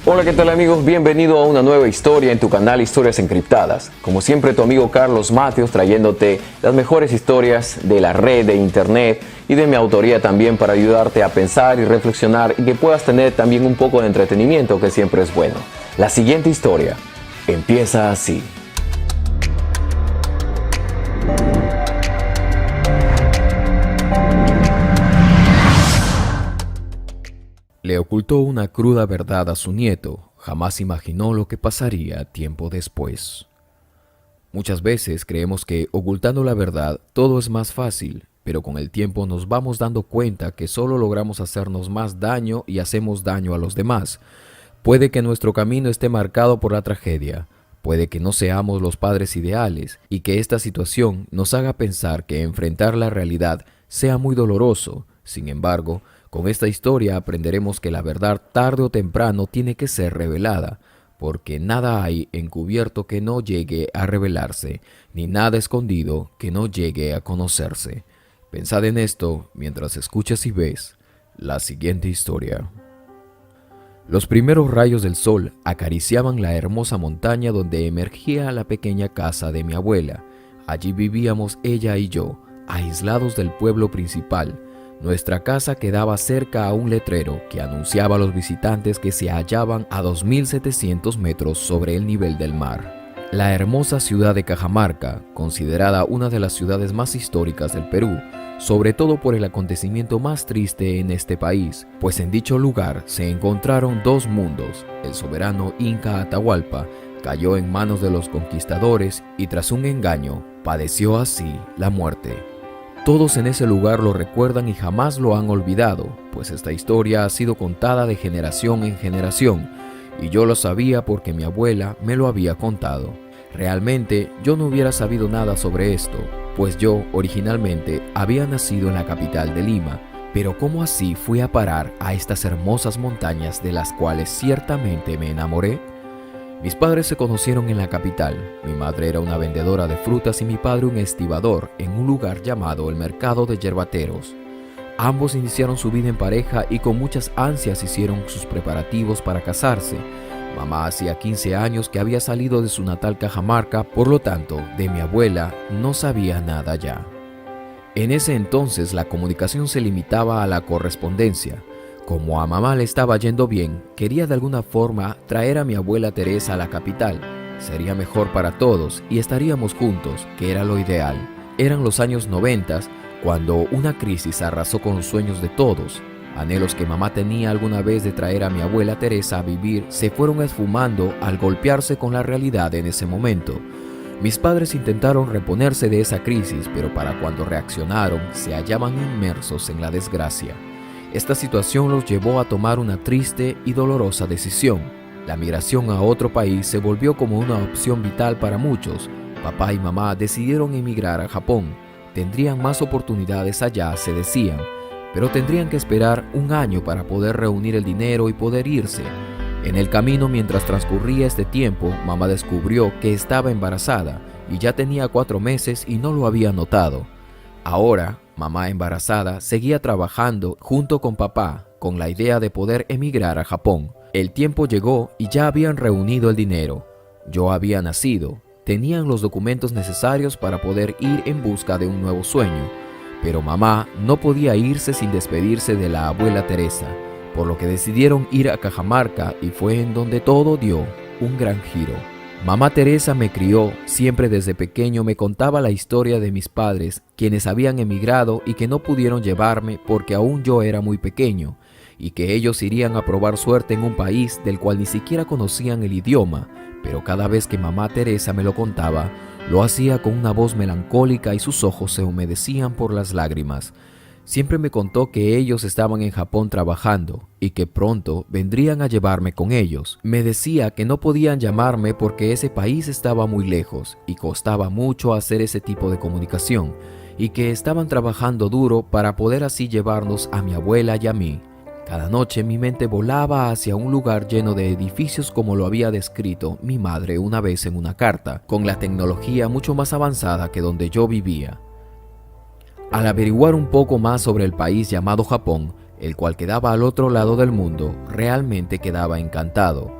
Hola, ¿qué tal amigos? Bienvenido a una nueva historia en tu canal Historias Encriptadas. Como siempre, tu amigo Carlos Mateos trayéndote las mejores historias de la red, de internet y de mi autoría también para ayudarte a pensar y reflexionar y que puedas tener también un poco de entretenimiento, que siempre es bueno. La siguiente historia empieza así. Le ocultó una cruda verdad a su nieto. Jamás imaginó lo que pasaría tiempo después. Muchas veces creemos que ocultando la verdad todo es más fácil, pero con el tiempo nos vamos dando cuenta que solo logramos hacernos más daño y hacemos daño a los demás. Puede que nuestro camino esté marcado por la tragedia, puede que no seamos los padres ideales y que esta situación nos haga pensar que enfrentar la realidad sea muy doloroso. Sin embargo, con esta historia aprenderemos que la verdad tarde o temprano tiene que ser revelada, porque nada hay encubierto que no llegue a revelarse, ni nada escondido que no llegue a conocerse. Pensad en esto mientras escuchas y ves la siguiente historia. Los primeros rayos del sol acariciaban la hermosa montaña donde emergía la pequeña casa de mi abuela. Allí vivíamos ella y yo, aislados del pueblo principal. Nuestra casa quedaba cerca a un letrero que anunciaba a los visitantes que se hallaban a 2.700 metros sobre el nivel del mar. La hermosa ciudad de Cajamarca, considerada una de las ciudades más históricas del Perú, sobre todo por el acontecimiento más triste en este país, pues en dicho lugar se encontraron dos mundos. El soberano Inca Atahualpa cayó en manos de los conquistadores y tras un engaño padeció así la muerte. Todos en ese lugar lo recuerdan y jamás lo han olvidado, pues esta historia ha sido contada de generación en generación, y yo lo sabía porque mi abuela me lo había contado. Realmente yo no hubiera sabido nada sobre esto, pues yo originalmente había nacido en la capital de Lima, pero ¿cómo así fui a parar a estas hermosas montañas de las cuales ciertamente me enamoré? Mis padres se conocieron en la capital. Mi madre era una vendedora de frutas y mi padre un estibador en un lugar llamado el Mercado de Yerbateros. Ambos iniciaron su vida en pareja y con muchas ansias hicieron sus preparativos para casarse. Mamá hacía 15 años que había salido de su natal Cajamarca, por lo tanto, de mi abuela no sabía nada ya. En ese entonces la comunicación se limitaba a la correspondencia. Como a mamá le estaba yendo bien, quería de alguna forma traer a mi abuela Teresa a la capital. Sería mejor para todos y estaríamos juntos, que era lo ideal. Eran los años 90, cuando una crisis arrasó con los sueños de todos. Anhelos que mamá tenía alguna vez de traer a mi abuela Teresa a vivir se fueron esfumando al golpearse con la realidad en ese momento. Mis padres intentaron reponerse de esa crisis, pero para cuando reaccionaron se hallaban inmersos en la desgracia. Esta situación los llevó a tomar una triste y dolorosa decisión. La migración a otro país se volvió como una opción vital para muchos. Papá y mamá decidieron emigrar a Japón. Tendrían más oportunidades allá, se decían, pero tendrían que esperar un año para poder reunir el dinero y poder irse. En el camino, mientras transcurría este tiempo, mamá descubrió que estaba embarazada y ya tenía 4 meses y no lo había notado. Ahora, mamá embarazada seguía trabajando junto con papá con la idea de poder emigrar a Japón. El tiempo llegó y ya habían reunido el dinero. Yo había nacido, tenían los documentos necesarios para poder ir en busca de un nuevo sueño, pero mamá no podía irse sin despedirse de la abuela Teresa, por lo que decidieron ir a Cajamarca y fue en donde todo dio un gran giro. Mamá Teresa me crió, siempre desde pequeño me contaba la historia de mis padres, quienes habían emigrado y que no pudieron llevarme porque aún yo era muy pequeño, y que ellos irían a probar suerte en un país del cual ni siquiera conocían el idioma, pero cada vez que mamá Teresa me lo contaba, lo hacía con una voz melancólica y sus ojos se humedecían por las lágrimas. Siempre me contó que ellos estaban en Japón trabajando y que pronto vendrían a llevarme con ellos. Me decía que no podían llamarme porque ese país estaba muy lejos y costaba mucho hacer ese tipo de comunicación y que estaban trabajando duro para poder así llevarnos a mi abuela y a mí. Cada noche mi mente volaba hacia un lugar lleno de edificios como lo había descrito mi madre una vez en una carta, con la tecnología mucho más avanzada que donde yo vivía. Al averiguar un poco más sobre el país llamado Japón, el cual quedaba al otro lado del mundo, realmente quedaba encantado.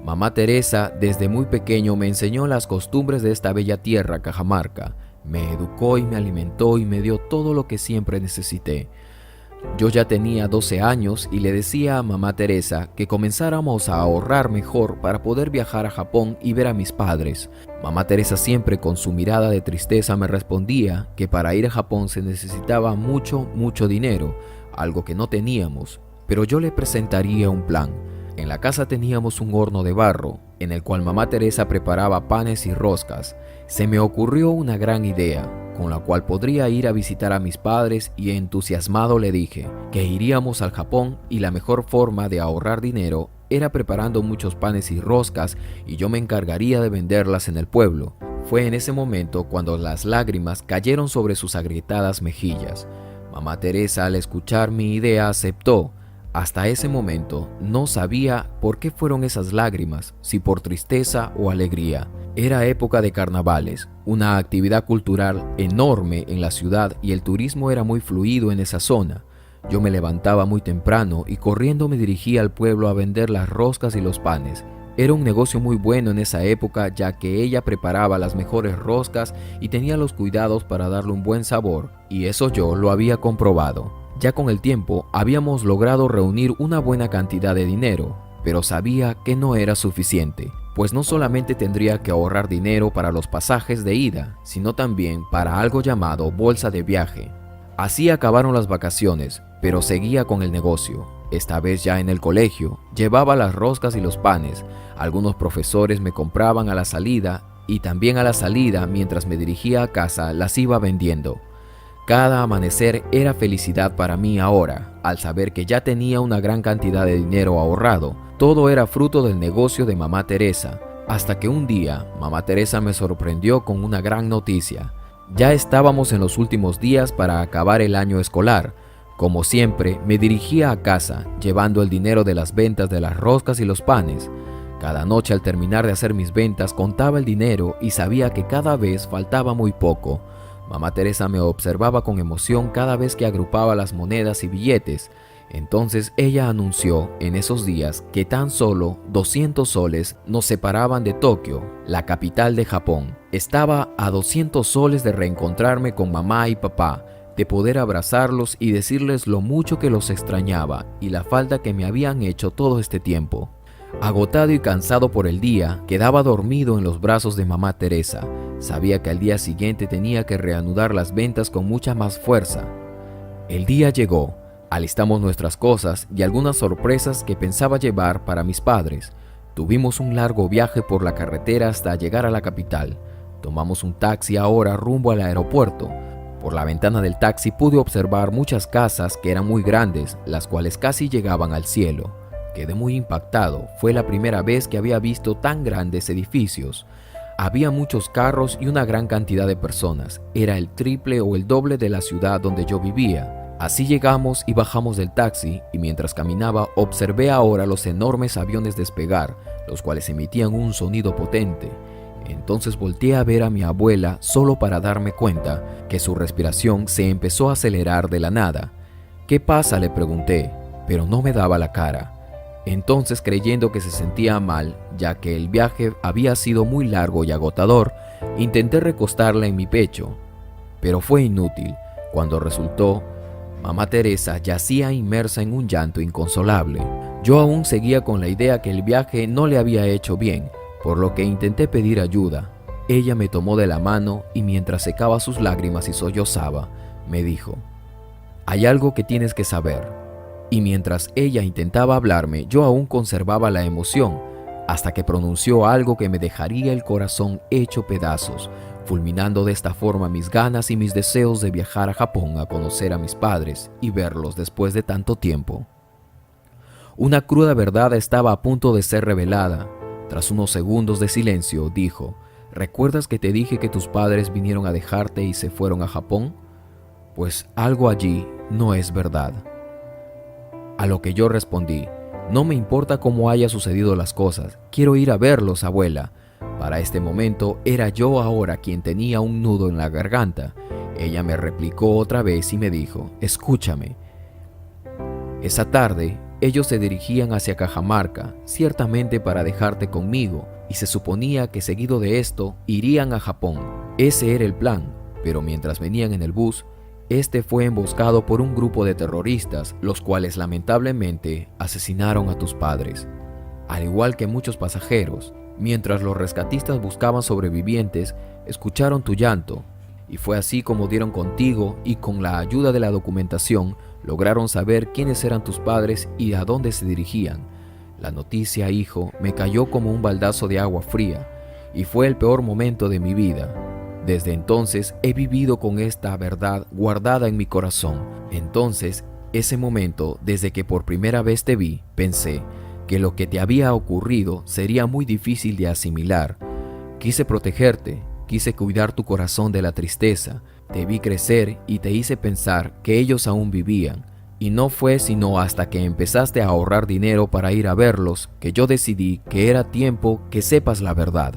Mamá Teresa desde muy pequeño me enseñó las costumbres de esta bella tierra Cajamarca, me educó y me alimentó y me dio todo lo que siempre necesité. Yo ya tenía 12 años y le decía a mamá Teresa que comenzáramos a ahorrar mejor para poder viajar a Japón y ver a mis padres. Mamá Teresa siempre con su mirada de tristeza me respondía que para ir a Japón se necesitaba mucho dinero, algo que no teníamos, pero yo le presentaría un plan. En la casa teníamos un horno de barro, en el cual mamá Teresa preparaba panes y roscas. Se me ocurrió una gran idea, con la cual podría ir a visitar a mis padres y entusiasmado le dije que iríamos al Japón y la mejor forma de ahorrar dinero era preparando muchos panes y roscas y yo me encargaría de venderlas en el pueblo. Fue en ese momento cuando las lágrimas cayeron sobre sus agrietadas mejillas. Mamá Teresa al escuchar mi idea aceptó. Hasta ese momento no sabía por qué fueron esas lágrimas, si por tristeza o alegría. Era época de carnavales, una actividad cultural enorme en la ciudad y el turismo era muy fluido en esa zona. Yo me levantaba muy temprano y corriendo me dirigía al pueblo a vender las roscas y los panes. Era un negocio muy bueno en esa época ya que ella preparaba las mejores roscas y tenía los cuidados para darle un buen sabor, y eso yo lo había comprobado. Ya con el tiempo habíamos logrado reunir una buena cantidad de dinero, pero sabía que no era suficiente, pues no solamente tendría que ahorrar dinero para los pasajes de ida, sino también para algo llamado bolsa de viaje. Así acabaron las vacaciones, pero seguía con el negocio. Esta vez ya en el colegio, llevaba las roscas y los panes. Algunos profesores me compraban a la salida y también a la salida mientras me dirigía a casa las iba vendiendo. Cada amanecer era felicidad para mí ahora, al saber que ya tenía una gran cantidad de dinero ahorrado. Todo era fruto del negocio de mamá Teresa, hasta que un día mamá Teresa me sorprendió con una gran noticia. Ya estábamos en los últimos días para acabar el año escolar. Como siempre, me dirigía a casa, llevando el dinero de las ventas de las roscas y los panes. Cada noche al terminar de hacer mis ventas contaba el dinero y sabía que cada vez faltaba muy poco. Mamá Teresa me observaba con emoción cada vez que agrupaba las monedas y billetes. Entonces ella anunció en esos días que tan solo 200 soles nos separaban de Tokio, la capital de Japón. Estaba a 200 soles de reencontrarme con mamá y papá, de poder abrazarlos y decirles lo mucho que los extrañaba y la falta que me habían hecho todo este tiempo. Agotado y cansado por el día, quedaba dormido en los brazos de mamá Teresa. Sabía que al día siguiente tenía que reanudar las ventas con mucha más fuerza. El día llegó, alistamos nuestras cosas y algunas sorpresas que pensaba llevar para mis padres. Tuvimos un largo viaje por la carretera hasta llegar a la capital. Tomamos un taxi ahora rumbo al aeropuerto. Por la ventana del taxi pude observar muchas casas que eran muy grandes, las cuales casi llegaban al cielo. Quedé muy impactado, fue la primera vez que había visto tan grandes edificios. Había muchos carros y una gran cantidad de personas, era el triple o el doble de la ciudad donde yo vivía. Así llegamos y bajamos del taxi y mientras caminaba observé ahora los enormes aviones despegar, los cuales emitían un sonido potente. Entonces volteé a ver a mi abuela solo para darme cuenta que su respiración se empezó a acelerar de la nada. ¿Qué pasa?, le pregunté, pero no me daba la cara. Entonces, creyendo que se sentía mal, ya que el viaje había sido muy largo y agotador, intenté recostarla en mi pecho, pero fue inútil. Cuando resultó, mamá Teresa yacía inmersa en un llanto inconsolable. Yo aún seguía con la idea que el viaje no le había hecho bien, por lo que intenté pedir ayuda. Ella me tomó de la mano y mientras secaba sus lágrimas y sollozaba, me dijo: «Hay algo que tienes que saber». Y mientras ella intentaba hablarme, yo aún conservaba la emoción, hasta que pronunció algo que me dejaría el corazón hecho pedazos, fulminando de esta forma mis ganas y mis deseos de viajar a Japón a conocer a mis padres y verlos después de tanto tiempo. Una cruda verdad estaba a punto de ser revelada. Tras unos segundos de silencio, dijo: «¿Recuerdas que te dije que tus padres vinieron a dejarte y se fueron a Japón? Pues algo allí no es verdad». A lo que yo respondí: «No me importa cómo haya sucedido las cosas, quiero ir a verlos, abuela». Para este momento era yo ahora quien tenía un nudo en la garganta. Ella me replicó otra vez y me dijo: «Escúchame. Esa tarde, ellos se dirigían hacia Cajamarca, ciertamente para dejarte conmigo, y se suponía que seguido de esto irían a Japón. Ese era el plan, pero mientras venían en el bus, este fue emboscado por un grupo de terroristas, los cuales lamentablemente asesinaron a tus padres. Al igual que muchos pasajeros, mientras los rescatistas buscaban sobrevivientes, escucharon tu llanto, y fue así como dieron contigo y con la ayuda de la documentación lograron saber quiénes eran tus padres y a dónde se dirigían. La noticia, hijo, me cayó como un baldazo de agua fría, y fue el peor momento de mi vida. Desde entonces he vivido con esta verdad guardada en mi corazón. Entonces, ese momento, desde que por primera vez te vi, pensé que lo que te había ocurrido sería muy difícil de asimilar. Quise protegerte, quise cuidar tu corazón de la tristeza. Te vi crecer y te hice pensar que ellos aún vivían. Y no fue sino hasta que empezaste a ahorrar dinero para ir a verlos que yo decidí que era tiempo que sepas la verdad.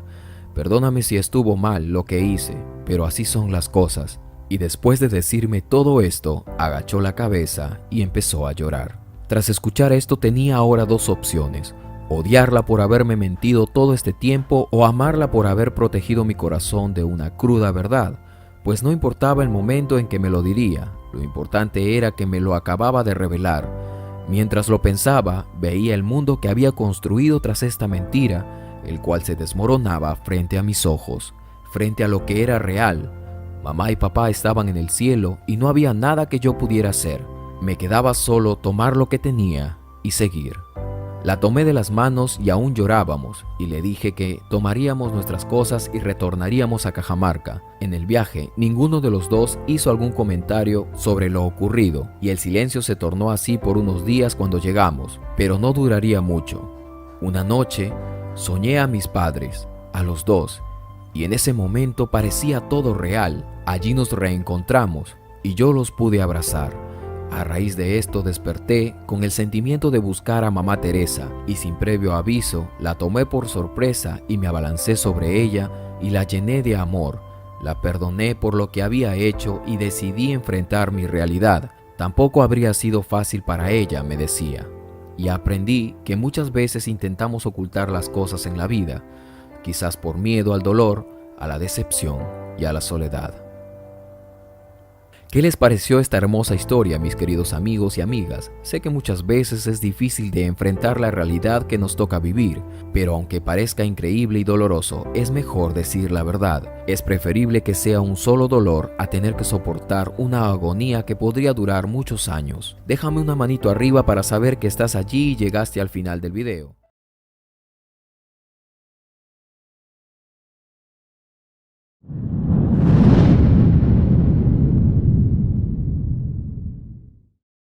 Perdóname si estuvo mal lo que hice, pero así son las cosas. Y después de decirme todo esto, agachó la cabeza y empezó a llorar. Tras escuchar esto tenía ahora dos opciones: odiarla por haberme mentido todo este tiempo o amarla por haber protegido mi corazón de una cruda verdad. Pues no importaba el momento en que me lo diría, lo importante era que me lo acababa de revelar. Mientras lo pensaba, veía el mundo que había construido tras esta mentira, el cual se desmoronaba frente a mis ojos, frente a lo que era real. Mamá y papá estaban en el cielo y no había nada que yo pudiera hacer. Me quedaba solo tomar lo que tenía y seguir. La tomé de las manos y aún llorábamos, y le dije que tomaríamos nuestras cosas y retornaríamos a Cajamarca. En el viaje, ninguno de los dos hizo algún comentario sobre lo ocurrido, y el silencio se tornó así por unos días cuando llegamos, pero no duraría mucho. Una noche, soñé a mis padres, a los dos, y en ese momento parecía todo real. Allí nos reencontramos, y yo los pude abrazar. A raíz de esto desperté con el sentimiento de buscar a mamá Teresa y sin previo aviso la tomé por sorpresa y me abalancé sobre ella y la llené de amor. La perdoné por lo que había hecho y decidí enfrentar mi realidad. Tampoco habría sido fácil para ella, me decía. Y aprendí que muchas veces intentamos ocultar las cosas en la vida, quizás por miedo al dolor, a la decepción y a la soledad. ¿Qué les pareció esta hermosa historia, mis queridos amigos y amigas? Sé que muchas veces es difícil de enfrentar la realidad que nos toca vivir, pero aunque parezca increíble y doloroso, es mejor decir la verdad. Es preferible que sea un solo dolor a tener que soportar una agonía que podría durar muchos años. Déjame una manito arriba para saber que estás allí y llegaste al final del video.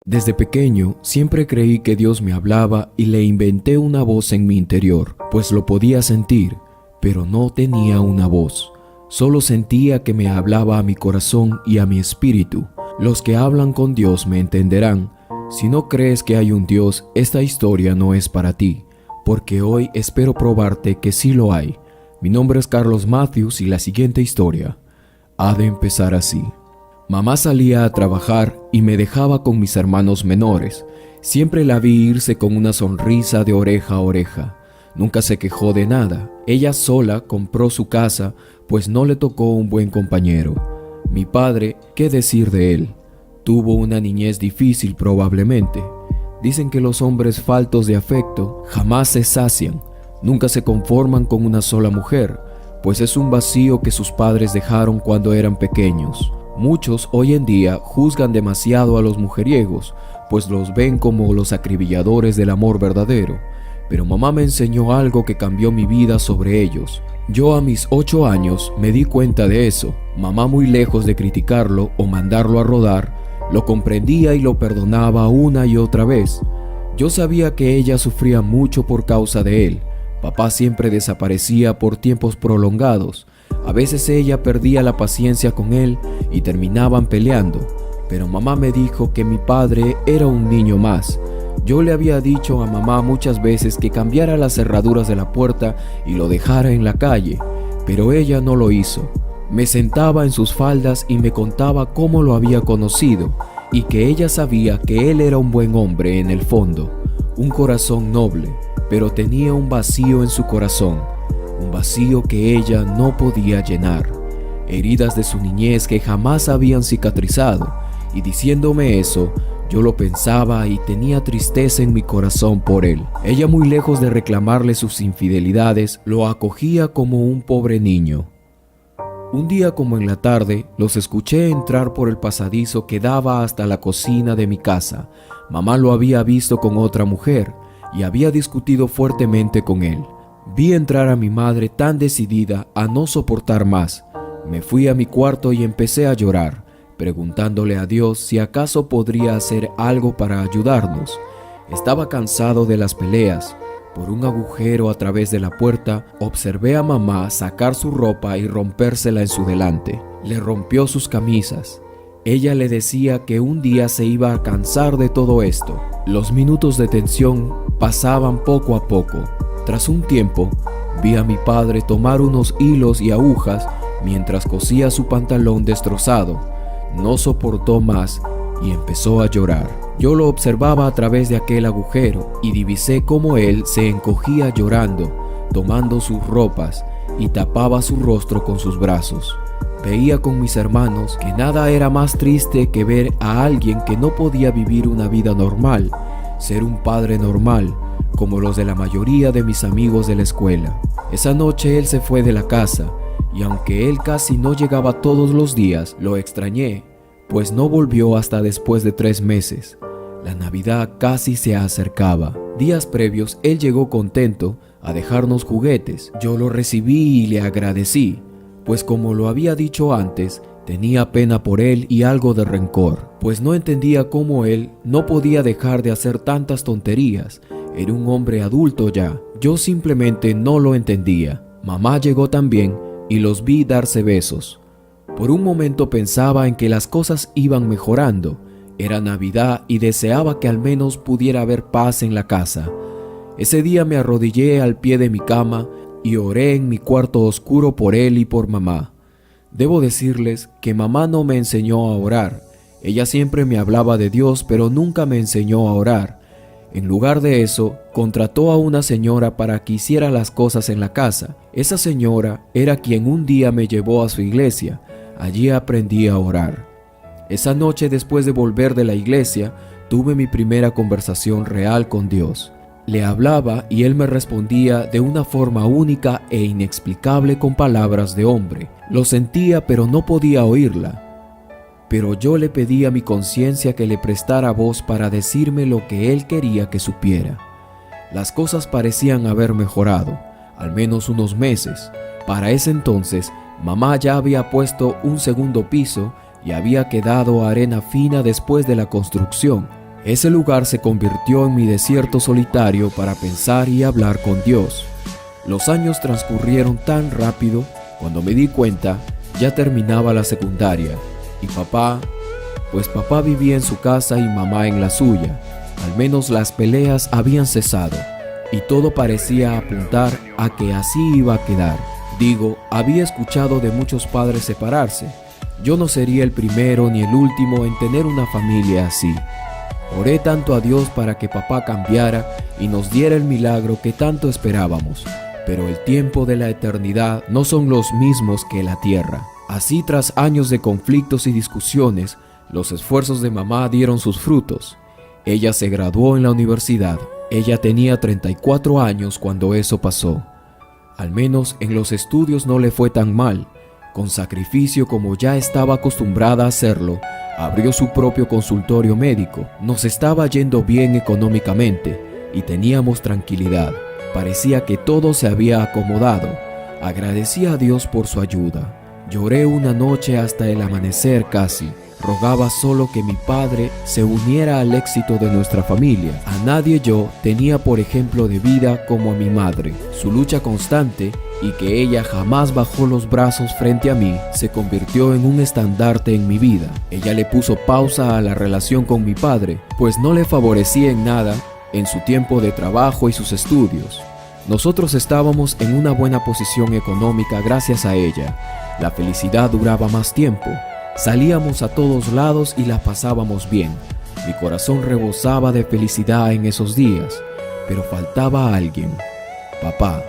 Desde pequeño siempre creí que Dios me hablaba y le inventé una voz en mi interior, pues lo podía sentir, pero no tenía una voz. Solo sentía que me hablaba a mi corazón y a mi espíritu. Los que hablan con Dios me entenderán. Si no crees que hay un Dios, esta historia no es para ti, porque hoy espero probarte que sí lo hay. Mi nombre es Carlos Matthews y la siguiente historia ha de empezar así. Mamá salía a trabajar y me dejaba con mis hermanos menores. Siempre la vi irse con una sonrisa de oreja a oreja. Nunca se quejó de nada. Ella sola compró su casa, pues no le tocó un buen compañero. Mi padre, ¿qué decir de él? Tuvo una niñez difícil probablemente. Dicen que los hombres faltos de afecto jamás se sacian, nunca se conforman con una sola mujer, pues es un vacío que sus padres dejaron cuando eran pequeños. Muchos hoy en día juzgan demasiado a los mujeriegos, pues los ven como los acribilladores del amor verdadero. Pero mamá me enseñó algo que cambió mi vida sobre ellos. Yo a mis 8 años me di cuenta de eso. Mamá, muy lejos de criticarlo o mandarlo a rodar, lo comprendía y lo perdonaba una y otra vez. Yo sabía que ella sufría mucho por causa de él. Papá siempre desaparecía por tiempos prolongados. A veces ella perdía la paciencia con él y terminaban peleando, pero mamá me dijo que mi padre era un niño más. Yo le había dicho a mamá muchas veces que cambiara las cerraduras de la puerta y lo dejara en la calle, pero ella no lo hizo. Me sentaba en sus faldas y me contaba cómo lo había conocido. y que ella sabía que él era un buen hombre en el fondo, un corazón noble, pero tenía un vacío en su corazón, un vacío que ella no podía llenar, heridas de su niñez que jamás habían cicatrizado, y diciéndome eso, yo lo pensaba y tenía tristeza en mi corazón por él. Ella, muy lejos de reclamarle sus infidelidades, lo acogía como un pobre niño. Un día como en la tarde, los escuché entrar por el pasadizo que daba hasta la cocina de mi casa. Mamá lo había visto con otra mujer y había discutido fuertemente con él. Vi entrar a mi madre tan decidida a no soportar más. Me fui a mi cuarto y empecé a llorar, preguntándole a Dios si acaso podría hacer algo para ayudarnos. Estaba cansado de las peleas. Por un agujero a través de la puerta, observé a mamá sacar su ropa y rompérsela en su delante. Le rompió sus camisas. Ella le decía que un día se iba a cansar de todo esto. Los minutos de tensión pasaban poco a poco. Tras un tiempo, vi a mi padre tomar unos hilos y agujas mientras cosía su pantalón destrozado. No soportó más y empezó a llorar. Yo lo observaba a través de aquel agujero y divisé cómo él se encogía llorando, tomando sus ropas y tapaba su rostro con sus brazos. Veía con mis hermanos que nada era más triste que ver a alguien que no podía vivir una vida normal, ser un padre normal, como los de la mayoría de mis amigos de la escuela. Esa noche él se fue de la casa y aunque él casi no llegaba todos los días, lo extrañé, pues no volvió hasta después de 3 meses. La Navidad casi se acercaba. Días previos, él llegó contento a dejarnos juguetes. Yo lo recibí y le agradecí, pues como lo había dicho antes, tenía pena por él y algo de rencor, pues no entendía cómo él no podía dejar de hacer tantas tonterías. Era un hombre adulto ya. Yo simplemente no lo entendía. Mamá llegó también y los vi darse besos. Por un momento pensaba en que las cosas iban mejorando. Era Navidad y deseaba que al menos pudiera haber paz en la casa. Ese día me arrodillé al pie de mi cama y oré en mi cuarto oscuro por él y por mamá. Debo decirles que mamá no me enseñó a orar. Ella siempre me hablaba de Dios, pero nunca me enseñó a orar. En lugar de eso, contrató a una señora para que hiciera las cosas en la casa. Esa señora era quien un día me llevó a su iglesia. Allí aprendí a orar. Esa noche, después de volver de la iglesia, tuve mi primera conversación real con Dios. Le hablaba y él me respondía de una forma única e inexplicable con palabras de hombre. Lo sentía pero no podía oírla. Pero yo le pedí a mi conciencia que le prestara voz para decirme lo que él quería que supiera. Las cosas parecían haber mejorado, al menos unos meses. Para ese entonces, mamá ya había puesto un segundo piso y había quedado arena fina después de la construcción. Ese lugar se convirtió en mi desierto solitario para pensar y hablar con Dios. Los años transcurrieron tan rápido. Cuando me di cuenta, ya terminaba la secundaria. Y papá vivía en su casa y mamá en la suya. Al menos las peleas habían cesado y todo parecía apuntar a que así iba a quedar. Había escuchado de muchos padres separarse. Yo no sería el primero ni el último en tener una familia así. Oré tanto a Dios para que papá cambiara y nos diera el milagro que tanto esperábamos, pero el tiempo de la eternidad no son los mismos que la tierra. Así, tras años de conflictos y discusiones, los esfuerzos de mamá dieron sus frutos. Ella se graduó en la universidad. Ella tenía 34 años cuando eso pasó. Al menos en los estudios no le fue tan mal. Con sacrificio, como ya estaba acostumbrada a hacerlo, abrió su propio consultorio médico. Nos estaba yendo bien económicamente y teníamos tranquilidad. Parecía que todo se había acomodado. Agradecí a Dios por su ayuda. Lloré una noche hasta el amanecer casi. Rogaba solo que mi padre se uniera al éxito de nuestra familia. A nadie yo tenía por ejemplo de vida como a mi madre. Su lucha constante y que ella jamás bajó los brazos frente a mí se convirtió en un estandarte en mi vida. Ella le puso pausa a la relación con mi padre, pues no le favorecía en nada en su tiempo de trabajo y sus estudios. Nosotros estábamos en una buena posición económica gracias a ella. La felicidad duraba más tiempo. Salíamos a todos lados y la pasábamos bien. Mi corazón rebosaba de felicidad en esos días, pero faltaba alguien: papá.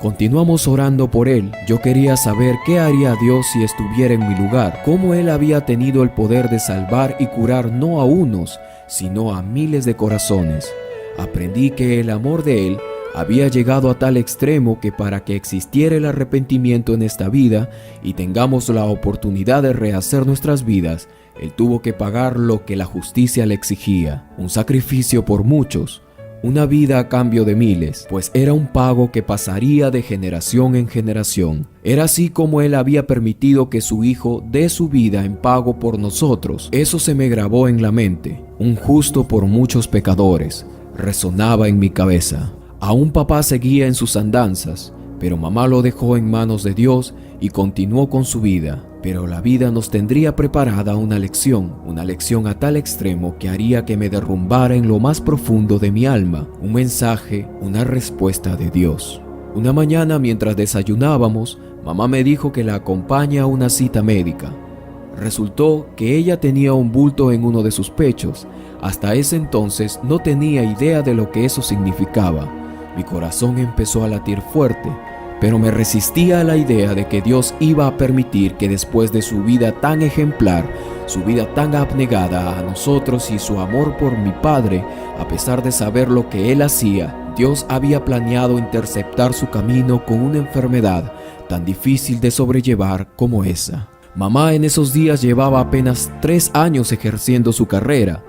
Continuamos orando por él. Yo quería saber qué haría Dios si estuviera en mi lugar, cómo él había tenido el poder de salvar y curar no a unos, sino a miles de corazones. Aprendí que el amor de él había llegado a tal extremo que para que existiera el arrepentimiento en esta vida y tengamos la oportunidad de rehacer nuestras vidas, él tuvo que pagar lo que la justicia le exigía, un sacrificio por muchos, una vida a cambio de miles, pues era un pago que pasaría de generación en generación. Era así como él había permitido que su hijo dé su vida en pago por nosotros. Eso se me grabó en la mente. Un justo por muchos pecadores. Resonaba en mi cabeza. Aún papá seguía en sus andanzas, pero mamá lo dejó en manos de Dios y continuó con su vida. Pero la vida nos tendría preparada una lección a tal extremo que haría que me derrumbara en lo más profundo de mi alma, un mensaje, una respuesta de Dios. Una mañana mientras desayunábamos, mamá me dijo que la acompañe a una cita médica. Resultó que ella tenía un bulto en uno de sus pechos. Hasta ese entonces no tenía idea de lo que eso significaba. Mi corazón empezó a latir fuerte, pero me resistía a la idea de que Dios iba a permitir que después de su vida tan ejemplar, su vida tan abnegada a nosotros y su amor por mi padre, a pesar de saber lo que él hacía, Dios había planeado interceptar su camino con una enfermedad tan difícil de sobrellevar como esa. Mamá en esos días llevaba apenas 3 años ejerciendo su carrera.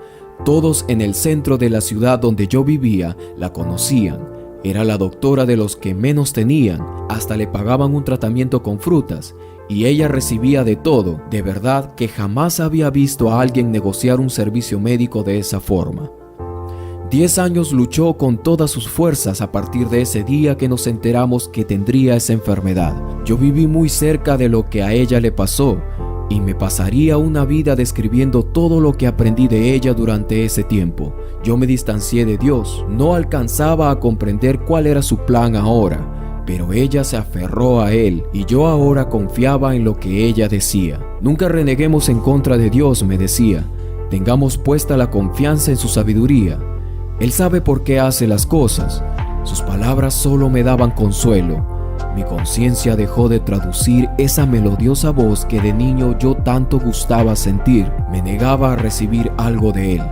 Todos en el centro de la ciudad donde yo vivía la conocían. Era la doctora de los que menos tenían, hasta le pagaban un tratamiento con frutas, y ella recibía de todo. De verdad que jamás había visto a alguien negociar un servicio médico de esa forma. 10 años luchó con todas sus fuerzas a partir de ese día que nos enteramos que tendría esa enfermedad. Yo viví muy cerca de lo que a ella le pasó, y me pasaría una vida describiendo todo lo que aprendí de ella durante ese tiempo. Yo me distancié de Dios, no alcanzaba a comprender cuál era su plan ahora, pero ella se aferró a él y yo ahora confiaba en lo que ella decía. Nunca reneguemos en contra de Dios, me decía. Tengamos puesta la confianza en su sabiduría. Él sabe por qué hace las cosas. Sus palabras solo me daban consuelo. Mi conciencia dejó de traducir esa melodiosa voz que de niño yo tanto gustaba sentir. Me negaba a recibir algo de él.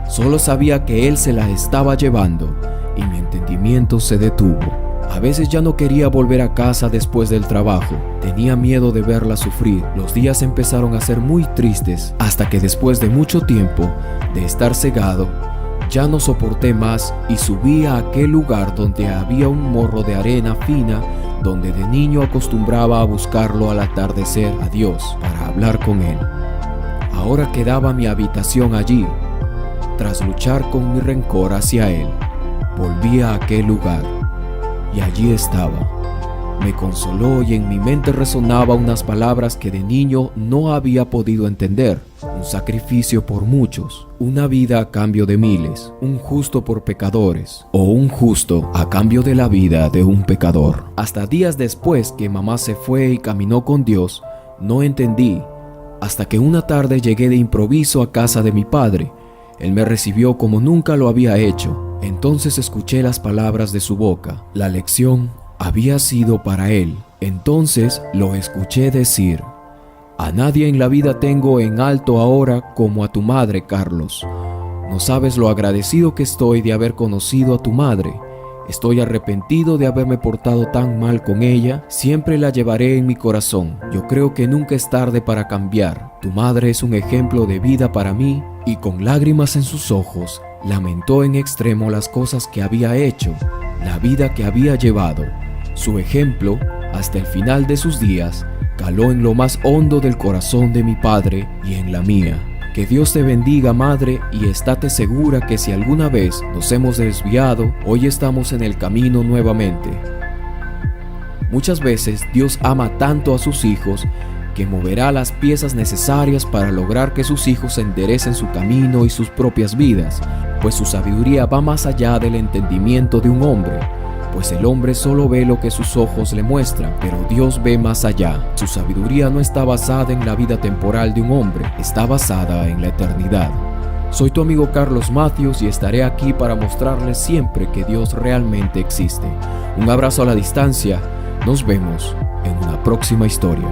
Solo sabía que él se la estaba llevando y mi entendimiento se detuvo. A veces ya no quería volver a casa después del trabajo. Tenía miedo de verla sufrir. Los días empezaron a ser muy tristes hasta que después de mucho tiempo de estar cegado, ya no soporté más y subí a aquel lugar donde había un morro de arena fina donde de niño acostumbraba a buscarlo al atardecer a Dios para hablar con él. Ahora quedaba mi habitación allí. Tras luchar con mi rencor hacia él, volví a aquel lugar y allí estaba. Me consoló y en mi mente resonaba unas palabras que de niño no había podido entender. Un sacrificio por muchos, una vida a cambio de miles, un justo por pecadores, o un justo a cambio de la vida de un pecador. Hasta días después que mamá se fue y caminó con Dios, no entendí, hasta que una tarde llegué de improviso a casa de mi padre. Él me recibió como nunca lo había hecho. Entonces escuché las palabras de su boca. La lección había sido para él. Entonces lo escuché decir: a nadie en la vida tengo en alto ahora como a tu madre, Carlos. No sabes lo agradecido que estoy de haber conocido a tu madre. Estoy arrepentido de haberme portado tan mal con ella. Siempre la llevaré en mi corazón. Yo creo que nunca es tarde para cambiar. Tu madre es un ejemplo de vida para mí. Y con lágrimas en sus ojos, lamentó en extremo las cosas que había hecho, la vida que había llevado. Su ejemplo, hasta el final de sus días, caló en lo más hondo del corazón de mi padre y en la mía. Que Dios te bendiga, madre, y estate segura que si alguna vez nos hemos desviado, hoy estamos en el camino nuevamente. Muchas veces Dios ama tanto a sus hijos que moverá las piezas necesarias para lograr que sus hijos enderecen su camino y sus propias vidas, pues su sabiduría va más allá del entendimiento de un hombre. Pues el hombre solo ve lo que sus ojos le muestran, pero Dios ve más allá. Su sabiduría no está basada en la vida temporal de un hombre, está basada en la eternidad. Soy tu amigo Carlos Matthews y estaré aquí para mostrarles siempre que Dios realmente existe. Un abrazo a la distancia. Nos vemos en una próxima historia.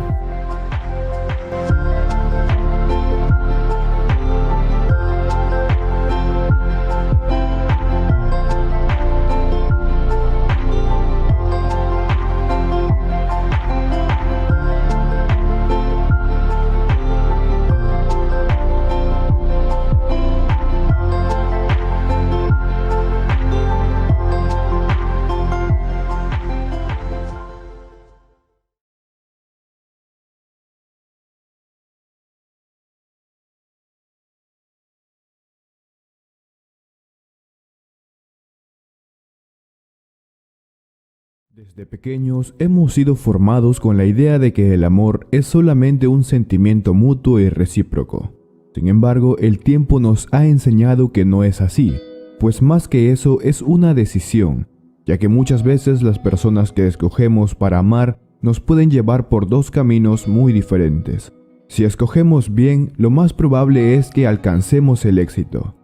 Desde pequeños hemos sido formados con la idea de que el amor es solamente un sentimiento mutuo y recíproco. Sin embargo, el tiempo nos ha enseñado que no es así, pues más que eso es una decisión, ya que muchas veces las personas que escogemos para amar nos pueden llevar por dos caminos muy diferentes. Si escogemos bien, lo más probable es que alcancemos el éxito,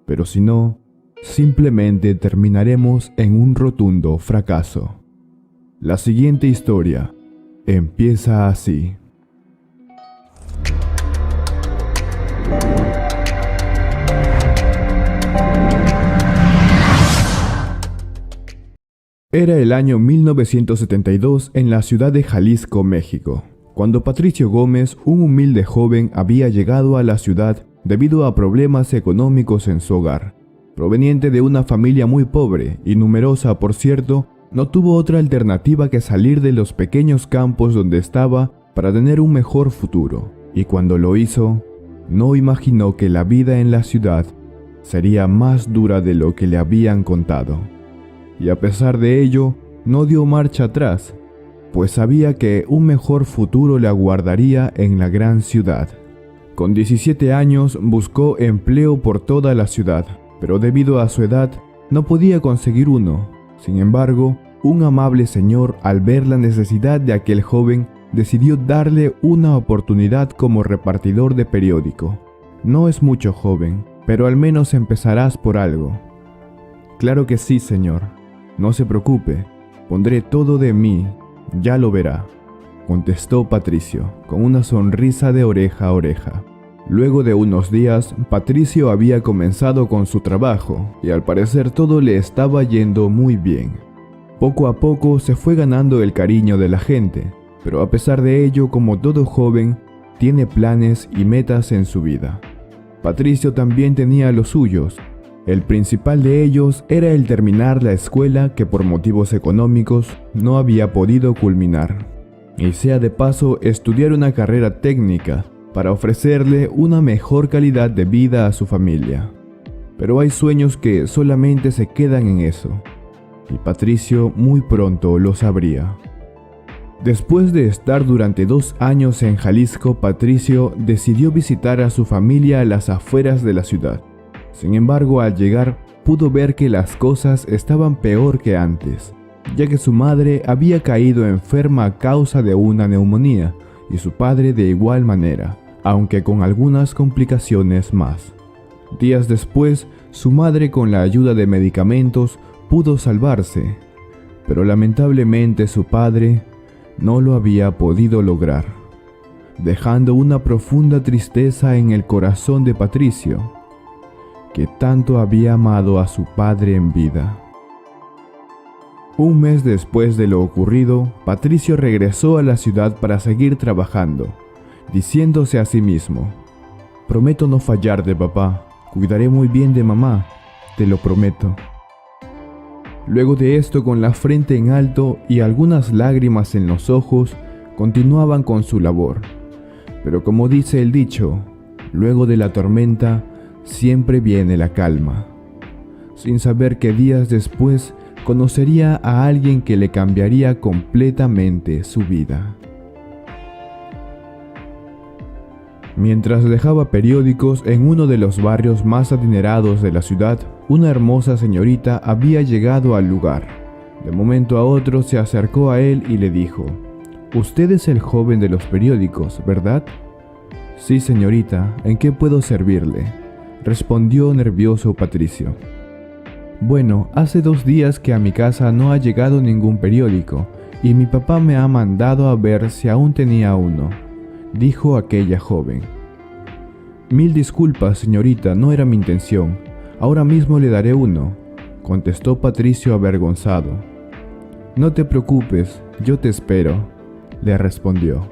pero si no, simplemente terminaremos en un rotundo fracaso. La siguiente historia empieza así. Era el año 1972 en la ciudad de Jalisco, México, cuando Patricio Gómez, un humilde joven, había llegado a la ciudad debido a problemas económicos en su hogar. Proveniente de una familia muy pobre y numerosa, por cierto, no tuvo otra alternativa que salir de los pequeños campos donde estaba para tener un mejor futuro. Y cuando lo hizo, no imaginó que la vida en la ciudad sería más dura de lo que le habían contado. Y a pesar de ello, no dio marcha atrás, pues sabía que un mejor futuro le aguardaría en la gran ciudad. Con 17 años buscó empleo por toda la ciudad, pero debido a su edad no podía conseguir uno. Sin embargo, un amable señor, al ver la necesidad de aquel joven, decidió darle una oportunidad como repartidor de periódico. No es mucho, joven, pero al menos empezarás por algo. Claro que sí, señor. No se preocupe, pondré todo de mí, ya lo verá, contestó Patricio, con una sonrisa de oreja a oreja. Luego de unos días, Patricio había comenzado con su trabajo y al parecer todo le estaba yendo muy bien. Poco a poco se fue ganando el cariño de la gente, pero a pesar de ello, como todo joven, tiene planes y metas en su vida. Patricio también tenía los suyos. El principal de ellos era el terminar la escuela que por motivos económicos no había podido culminar. Y sea de paso, estudiar una carrera técnica para ofrecerle una mejor calidad de vida a su familia. Pero hay sueños que solamente se quedan en eso, y Patricio muy pronto lo sabría. Después de estar durante 2 años en Jalisco, Patricio decidió visitar a su familia a las afueras de la ciudad. Sin embargo, al llegar, pudo ver que las cosas estaban peor que antes, ya que su madre había caído enferma a causa de una neumonía, y su padre de igual manera, aunque con algunas complicaciones más. Días después, su madre, con la ayuda de medicamentos, pudo salvarse, pero lamentablemente su padre no lo había podido lograr, dejando una profunda tristeza en el corazón de Patricio, que tanto había amado a su padre en vida. Un mes después de lo ocurrido, Patricio regresó a la ciudad para seguir trabajando, diciéndose a sí mismo: prometo no fallarte, papá, cuidaré muy bien de mamá, te lo prometo. Luego de esto, con la frente en alto y algunas lágrimas en los ojos, continuaban con su labor. Pero como dice el dicho, luego de la tormenta siempre viene la calma, sin saber que días después conocería a alguien que le cambiaría completamente su vida. Mientras dejaba periódicos en uno de los barrios más adinerados de la ciudad, una hermosa señorita había llegado al lugar. De momento a otro se acercó a él y le dijo: «Usted es el joven de los periódicos, ¿verdad?» «Sí, señorita, ¿en qué puedo servirle?», respondió nervioso Patricio. «Bueno, hace 2 días que a mi casa no ha llegado ningún periódico y mi papá me ha mandado a ver si aún tenía uno», dijo aquella joven. «Mil disculpas, señorita, no era mi intención. Ahora mismo le daré uno», contestó Patricio avergonzado. «No te preocupes, yo te espero», le respondió.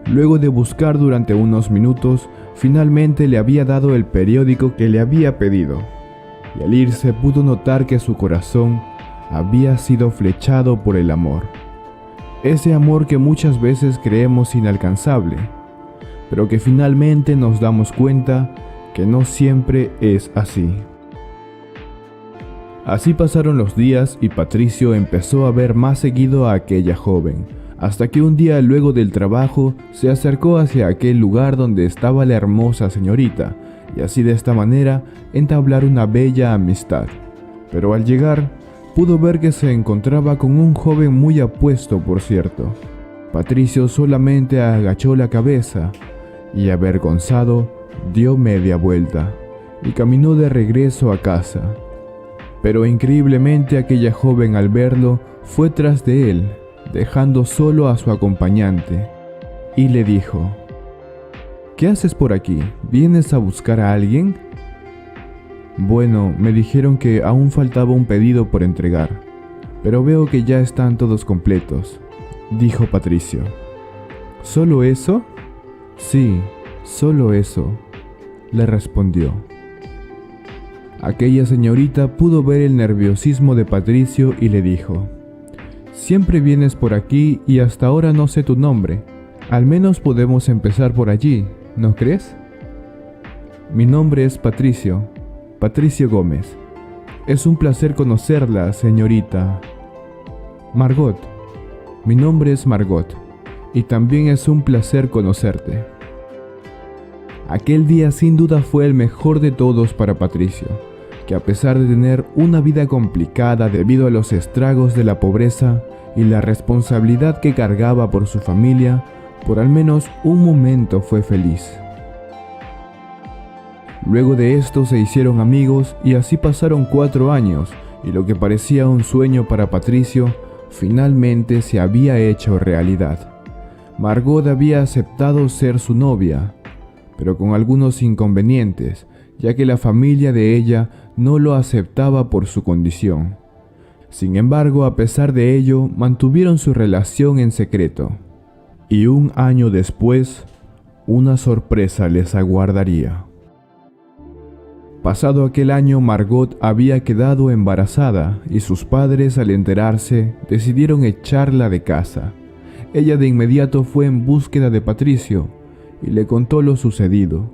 Luego de buscar durante unos minutos, finalmente le había dado el periódico que le había pedido, y al irse pudo notar que su corazón había sido flechado por el amor. Ese amor que muchas veces creemos inalcanzable, pero que finalmente nos damos cuenta que no siempre es así. Así pasaron los días y Patricio empezó a ver más seguido a aquella joven, hasta que un día luego del trabajo se acercó hacia aquel lugar donde estaba la hermosa señorita, y así de esta manera entablar una bella amistad. Pero al llegar, pudo ver que se encontraba con un joven muy apuesto, por cierto. Patricio solamente agachó la cabeza y, avergonzado, dio media vuelta y caminó de regreso a casa. Pero increíblemente aquella joven al verlo fue tras de él, dejando solo a su acompañante, y le dijo: «¿Qué haces por aquí? ¿Vienes a buscar a alguien?». «Bueno, me dijeron que aún faltaba un pedido por entregar, pero veo que ya están todos completos», dijo Patricio. «¿Solo eso?». «Sí, solo eso», le respondió. Aquella señorita pudo ver el nerviosismo de Patricio y le dijo: «Siempre vienes por aquí y hasta ahora no sé tu nombre. Al menos podemos empezar por allí, ¿no crees?». «Mi nombre es Patricio Gómez. Es un placer conocerla, señorita». «Margot. Mi nombre es Margot, y también es un placer conocerte». Aquel día sin duda fue el mejor de todos para Patricio, que a pesar de tener una vida complicada debido a los estragos de la pobreza y la responsabilidad que cargaba por su familia, por al menos un momento fue feliz. Luego de esto se hicieron amigos y así pasaron 4 años, y lo que parecía un sueño para Patricio finalmente se había hecho realidad. Margot había aceptado ser su novia, pero con algunos inconvenientes, ya que la familia de ella no lo aceptaba por su condición. Sin embargo, a pesar de ello, mantuvieron su relación en secreto. Y 1 año después, una sorpresa les aguardaría. Pasado aquel año, Margot había quedado embarazada y sus padres, al enterarse, decidieron echarla de casa. Ella de inmediato fue en búsqueda de Patricio y le contó lo sucedido.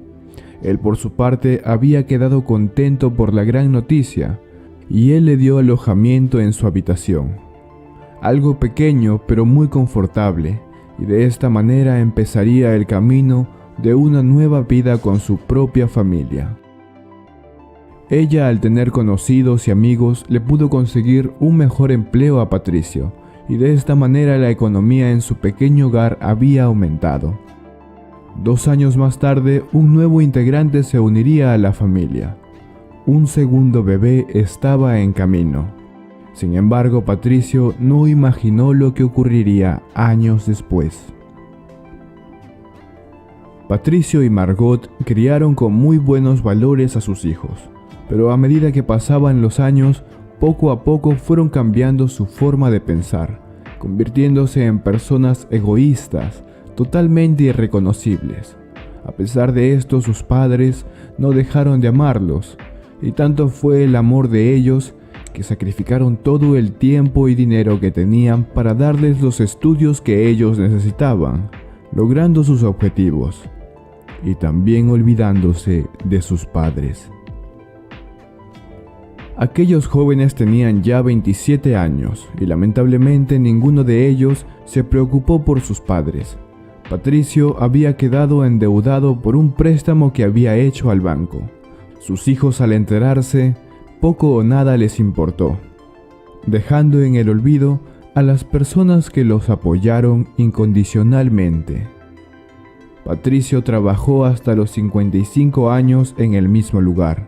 Él por su parte había quedado contento por la gran noticia y él le dio alojamiento en su habitación. Algo pequeño pero muy confortable, y de esta manera empezaría el camino de una nueva vida con su propia familia. Ella, al tener conocidos y amigos, le pudo conseguir un mejor empleo a Patricio, y de esta manera la economía en su pequeño hogar había aumentado. 2 años más tarde, un nuevo integrante se uniría a la familia. Un segundo bebé estaba en camino. Sin embargo, Patricio no imaginó lo que ocurriría años después. Patricio y Margot criaron con muy buenos valores a sus hijos, pero a medida que pasaban los años, poco a poco fueron cambiando su forma de pensar, convirtiéndose en personas egoístas, totalmente irreconocibles. A pesar de esto, sus padres no dejaron de amarlos, y tanto fue el amor de ellos que sacrificaron todo el tiempo y dinero que tenían para darles los estudios que ellos necesitaban, logrando sus objetivos, y también olvidándose de sus padres. Aquellos jóvenes tenían ya 27 años y lamentablemente ninguno de ellos se preocupó por sus padres. Patricio había quedado endeudado por un préstamo que había hecho al banco. Sus hijos, al enterarse, poco o nada les importó. dejando en el olvido a las personas que los apoyaron incondicionalmente. Patricio trabajó hasta los 55 años en el mismo lugar,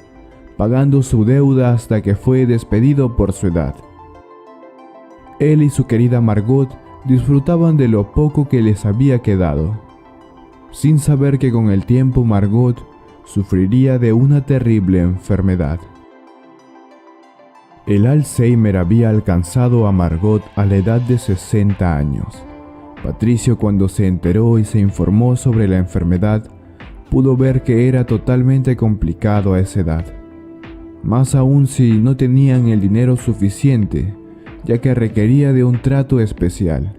pagando su deuda hasta que fue despedido por su edad. Él y su querida Margot disfrutaban de lo poco que les había quedado, sin saber que con el tiempo Margot sufriría de una terrible enfermedad. El Alzheimer había alcanzado a Margot a la edad de 60 años. Patricio, cuando se enteró y se informó sobre la enfermedad, pudo ver que era totalmente complicado a esa edad, más aún si no tenían el dinero suficiente, ya que requería de un trato especial.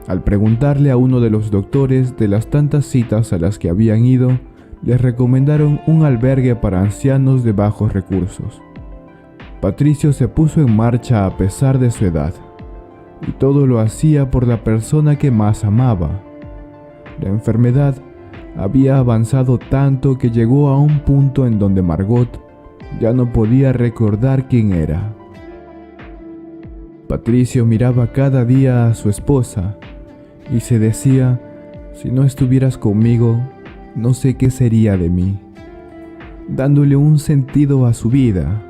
Al preguntarle a uno de los doctores de las tantas citas a las que habían ido, les recomendaron un albergue para ancianos de bajos recursos. Patricio se puso en marcha a pesar de su edad, y todo lo hacía por la persona que más amaba. La enfermedad había avanzado tanto que llegó a un punto en donde Margot ya no podía recordar quién era. Patricio miraba cada día a su esposa y se decía: si no estuvieras conmigo, no sé qué sería de mí, dándole un sentido a su vida.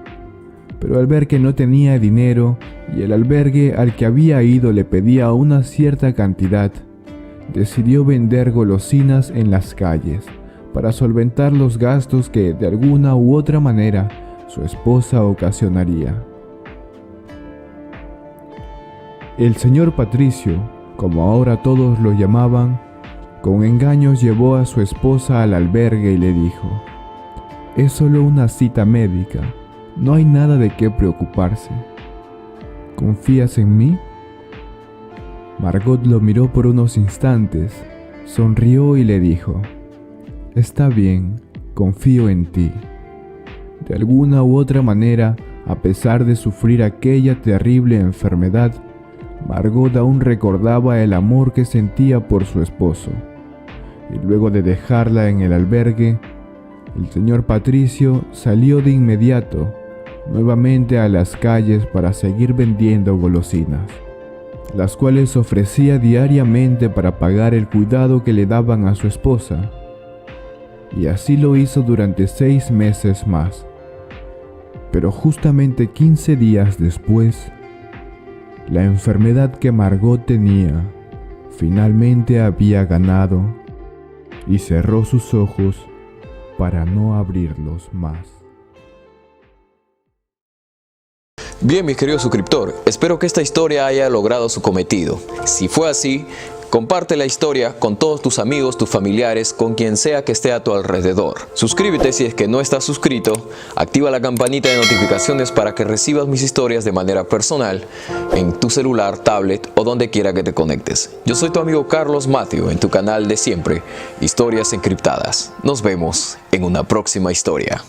Pero al ver que no tenía dinero y el albergue al que había ido le pedía una cierta cantidad, decidió vender golosinas en las calles para solventar los gastos que de alguna u otra manera su esposa ocasionaría. El señor Patricio, como ahora todos lo llamaban, con engaños llevó a su esposa al albergue y le dijo: es solo una cita médica, no hay nada de qué preocuparse. ¿Confías en mí? Margot lo miró por unos instantes, sonrió y le dijo: está bien, confío en ti. De alguna u otra manera, a pesar de sufrir aquella terrible enfermedad, Margot aún recordaba el amor que sentía por su esposo. Y luego de dejarla en el albergue, el señor Patricio salió de inmediato nuevamente a las calles para seguir vendiendo golosinas, las cuales ofrecía diariamente para pagar el cuidado que le daban a su esposa. Y así lo hizo durante 6 meses más. Pero justamente 15 días después, la enfermedad que Margot tenía finalmente había ganado y cerró sus ojos para no abrirlos más. Bien, mi querido suscriptor, espero que esta historia haya logrado su cometido. Si fue así, comparte la historia con todos tus amigos, tus familiares, con quien sea que esté a tu alrededor. Suscríbete si es que no estás suscrito, activa la campanita de notificaciones para que recibas mis historias de manera personal en tu celular, tablet o donde quiera que te conectes. Yo soy tu amigo Carlos Matthew en tu canal de siempre, Historias Encriptadas. Nos vemos en una próxima historia.